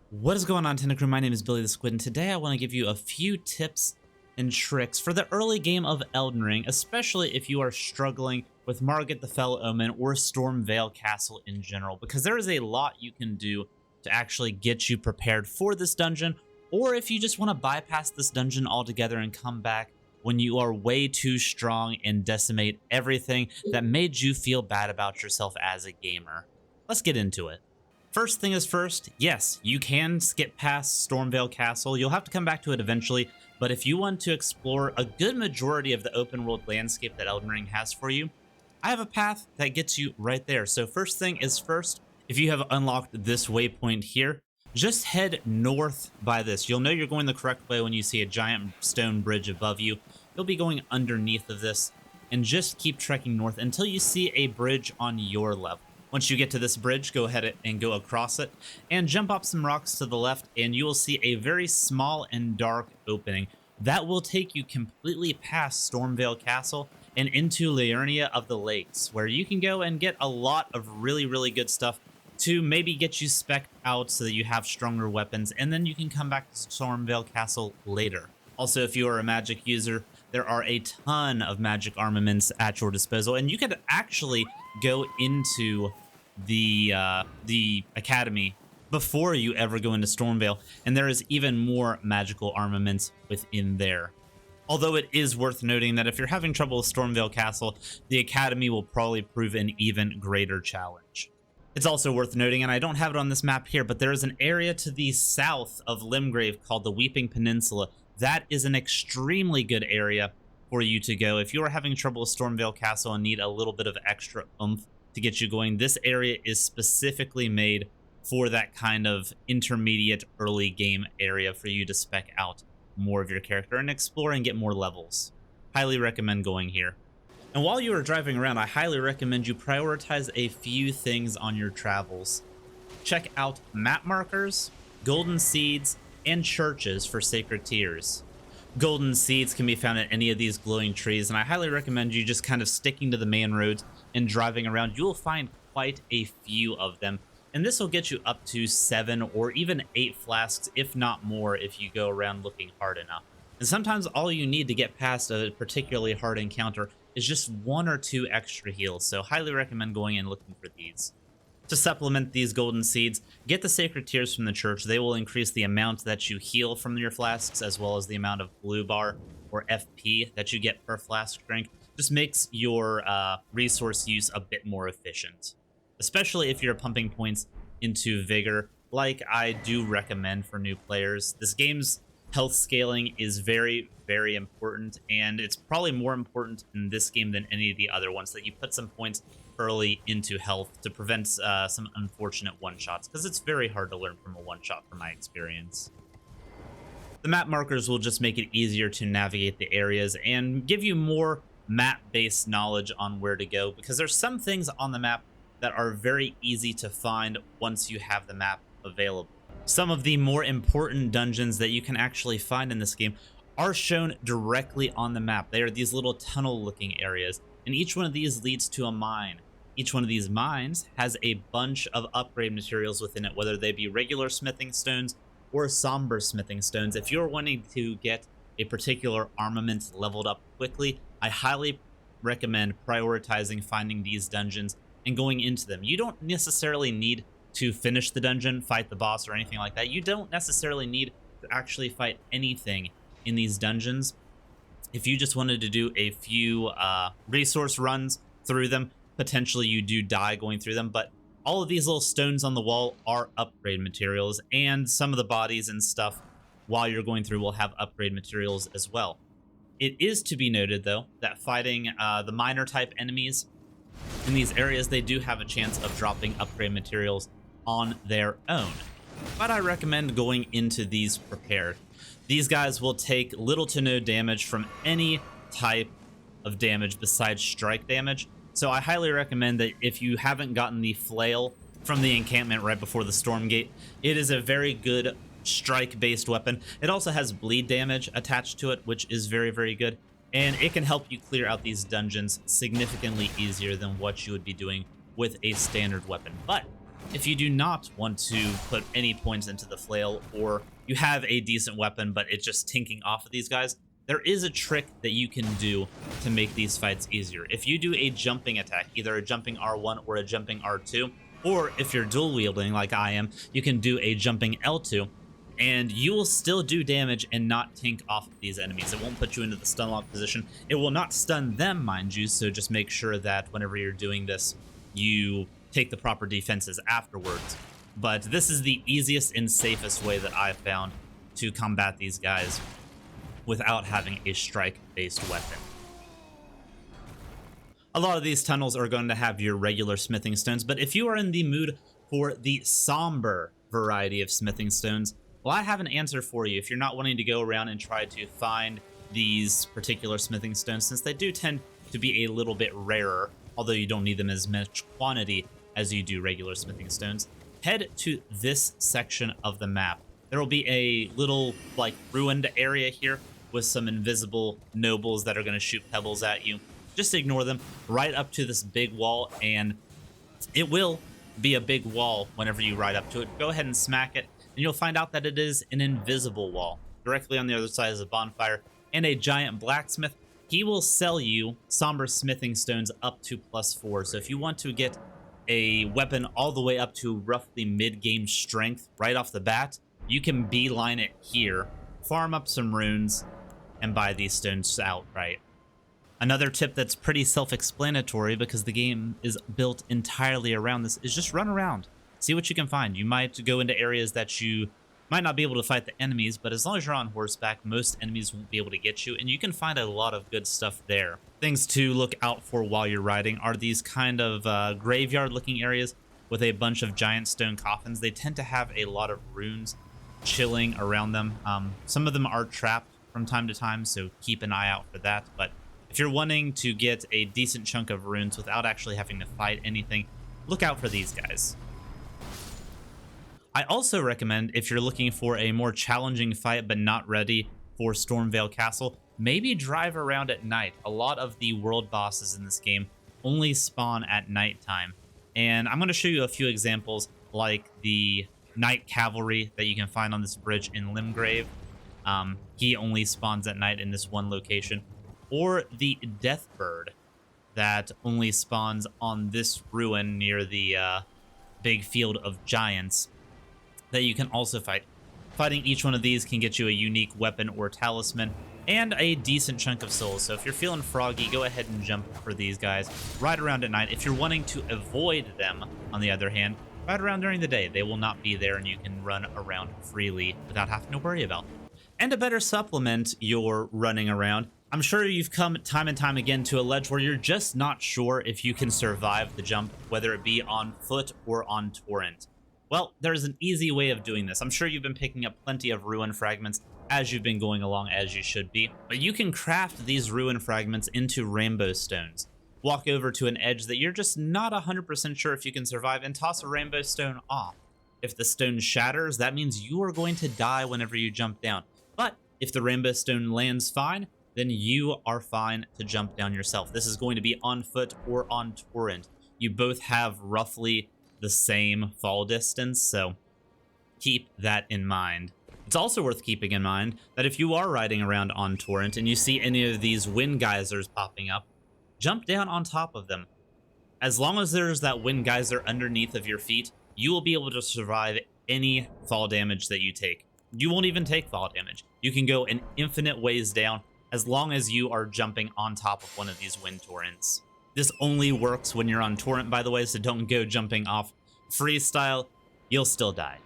What is going on, Tentacrew? My name is Billy the Squid, and today I want to give you a few tips and tricks for the early game of Elden Ring, especially if you are struggling with Margit the Fell Omen or Stormveil Castle in general, because there is a lot you can do to actually get you prepared for this dungeon, or if you just want to bypass this dungeon altogether and come back when you are way too strong and decimate everything that made you feel bad about yourself as a gamer. Let's get into it. First thing is first, yes, you can skip past Stormveil Castle. You'll have to come back to it eventually, but if you want to explore a good majority of the open world landscape that Elden Ring has for you, I have a path that gets you right there. So first thing is first, if you have unlocked this waypoint here, just head north by this. You'll know you're going the correct way when you see a giant stone bridge above you. You'll be going underneath of this, and just keep trekking north until you see a bridge on your level. Once you get to this bridge, go ahead and go across it and jump up some rocks to the left, and you will see a very small and dark opening that will take you completely past Stormveil Castle and into Liurnia of the Lakes, where you can go and get a lot of really good stuff to maybe get you spec'd out so that you have stronger weapons, and then you can come back to Stormveil Castle later. Also, if you are a magic user, there are a ton of magic armaments at your disposal, and you could actually go into the academy before you ever go into Stormveil, and there is even more magical armaments within there. Although it is worth noting that if you're having trouble with Stormveil Castle, the academy will probably prove an even greater challenge. It's also worth noting, and I don't have it on this map here, but there is an area to the south of Limgrave called the Weeping Peninsula. That is an extremely good area for you to go. If you are having trouble with Stormveil Castle and need a little bit of extra oomph to get you going, this area is specifically made for that kind of intermediate early game area for you to spec out more of your character and explore and get more levels. Highly recommend going here. And while you are driving around, I highly recommend you prioritize a few things on your travels. Check out map markers, golden seeds, and churches for sacred tears. Golden seeds can be found at any of these glowing trees, and I highly recommend you just kind of sticking to the main roads and driving around. You will find quite a few of them, and this will get you up to 7 or even 8 flasks, if not more, if you go around looking hard enough. And sometimes all you need to get past a particularly hard encounter is just 1 or 2 extra heals, so highly recommend going and looking for these. To supplement these golden seeds, get the sacred tears from the church. They will increase the amount that you heal from your flasks, as well as the amount of blue bar or FP that you get per flask drink. Just makes your resource use a bit more efficient, especially if you're pumping points into vigor, like I do recommend for new players. This game's health scaling is very important, and it's probably more important in this game than any of the other ones, that you put some points early into health to prevent some unfortunate one-shots, because it's very hard to learn from a one-shot from my experience. The map markers will just make it easier to navigate the areas and give you more map-based knowledge on where to go, because there's some things on the map that are very easy to find once you have the map available. Some of the more important dungeons that you can actually find in this game are shown directly on the map. They are these little tunnel-looking areas, and each one of these leads to a mine. Each one of these mines has a bunch of upgrade materials within it, whether they be regular smithing stones or somber smithing stones. If you're wanting to get a particular armament leveled up quickly, I highly recommend prioritizing finding these dungeons and going into them. You don't necessarily need to finish the dungeon, fight the boss, or anything like that. You don't necessarily need to actually fight anything in these dungeons. If you just wanted to do a few resource runs through them, potentially you do die going through them, but all of these little stones on the wall are upgrade materials, and some of the bodies and stuff while you're going through will have upgrade materials as well. It is to be noted, though, that fighting the minor type enemies in these areas, they do have a chance of dropping upgrade materials on their own, but I recommend going into these prepared. These guys will take little to no damage from any type of damage besides strike damage, so I highly recommend that if you haven't gotten the flail from the encampment right before the storm gate, it is a very good strike-based weapon. It also has bleed damage attached to it, which is very good, and it can help you clear out these dungeons significantly easier than what you would be doing with a standard weapon. But if you do not want to put any points into the flail, or you have a decent weapon but it's just tinking off of these guys, there is a trick that you can do to make these fights easier. If you do a jumping attack, either a jumping R1 or a jumping R2, or if you're dual wielding like I am, you can do a jumping L2, and you will still do damage and not tink off of these enemies. It won't put you into the stun lock position. It will not stun them, mind you, so just make sure that whenever you're doing this, you take the proper defenses afterwards. But this is the easiest and safest way that I've found to combat these guys without having a strike-based weapon. A lot of these tunnels are going to have your regular smithing stones, but if you are in the mood for the somber variety of smithing stones, well, I have an answer for you. If you're not wanting to go around and try to find these particular smithing stones, since they do tend to be a little bit rarer, although you don't need them as much quantity as you do regular smithing stones, head to this section of the map. There will be a little, like, ruined area here with some invisible nobles that are going to shoot pebbles at you. Just ignore them right up to this big wall, and it will be a big wall whenever you ride up to it. Go ahead and smack it, and you'll find out that it is an invisible wall. Directly on the other side is a bonfire and a giant blacksmith. He will sell you somber smithing stones up to +4. So if you want to get a weapon all the way up to roughly mid-game strength right off the bat, you can beeline it here, farm up some runes, and buy these stones outright. Another tip that's pretty self-explanatory, because the game is built entirely around this, is just run around. See what you can find. You might go into areas that you might not be able to fight the enemies, but as long as you're on horseback, most enemies won't be able to get you, and you can find a lot of good stuff there. Things to look out for while you're riding are these kind of graveyard-looking areas with a bunch of giant stone coffins. They tend to have a lot of runes chilling around them. Some of them are trapped from time to time, so keep an eye out for that, but if you're wanting to get a decent chunk of runes without actually having to fight anything, look out for these guys. I also recommend, if you're looking for a more challenging fight but not ready for Stormveil Castle, maybe drive around at night. A lot of the world bosses in this game only spawn at nighttime, and I'm going to show you a few examples, like the Night Cavalry that you can find on this bridge in Limgrave. He only spawns at night in this one location. Or the Deathbird that only spawns on this ruin near the big field of giants that you can also fight. Fighting each one of these can get you a unique weapon or talisman and a decent chunk of souls. So if you're feeling froggy, go ahead and jump for these guys. Ride around at night. If you're wanting to avoid them, on the other hand, ride around during the day. They will not be there, and you can run around freely without having to worry about them. And to better supplement your running around, I'm sure you've come time and time again to a ledge where you're just not sure if you can survive the jump, whether it be on foot or on torrent. Well, there's an easy way of doing this. I'm sure you've been picking up plenty of ruin fragments as you've been going along, as you should be, but you can craft these ruin fragments into rainbow stones. Walk over to an edge that you're just not 100% sure if you can survive and toss a rainbow stone off. If the stone shatters, that means you are going to die whenever you jump down. But if the rainbow stone lands fine, then you are fine to jump down yourself. This is going to be on foot or on torrent. You both have roughly the same fall distance, so keep that in mind. It's also worth keeping in mind that if you are riding around on torrent and you see any of these wind geysers popping up, jump down on top of them. As long as there's that wind geyser underneath of your feet, you will be able to survive any fall damage that you take. You won't even take fall damage. You can go an infinite ways down as long as you are jumping on top of one of these wind torrents. This only works when you're on torrent, by the way, so don't go jumping off freestyle. You'll still die.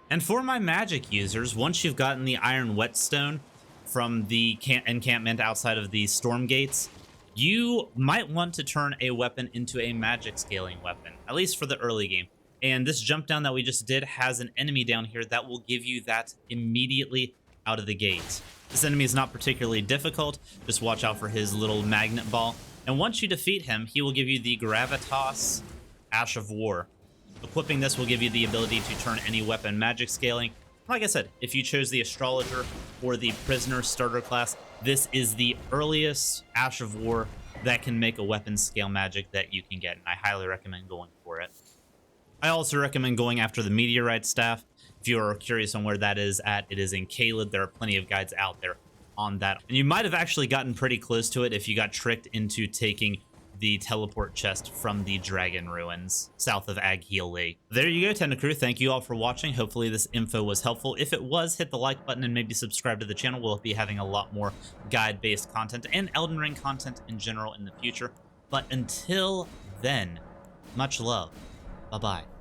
And for my magic users, once you've gotten the iron whetstone from the encampment outside of the storm gates, you might want to turn a weapon into a magic scaling weapon, at least for the early game. And this jump down that we just did has an enemy down here that will give you that immediately out of the gate. This enemy is not particularly difficult. Just watch out for his little magnet ball. And once you defeat him, he will give you the Gravitas Ash of War. Equipping this will give you the ability to turn any weapon magic scaling. Like I said, if you chose the Astrologer or the Prisoner starter class, this is the earliest Ash of War that can make a weapon scale magic that you can get, and I highly recommend going for it. I also recommend going after the meteorite staff. If you are curious on where that is at, it is in Caelid. There are plenty of guides out there on that. And you might have actually gotten pretty close to it if you got tricked into taking the teleport chest from the dragon ruins south of Aghili. There you go, Tentacrew. Thank you all for watching. Hopefully this info was helpful. If it was, hit the like button and maybe subscribe to the channel. We'll be having a lot more guide-based content and Elden Ring content in general in the future. But until then, much love. Bye-bye.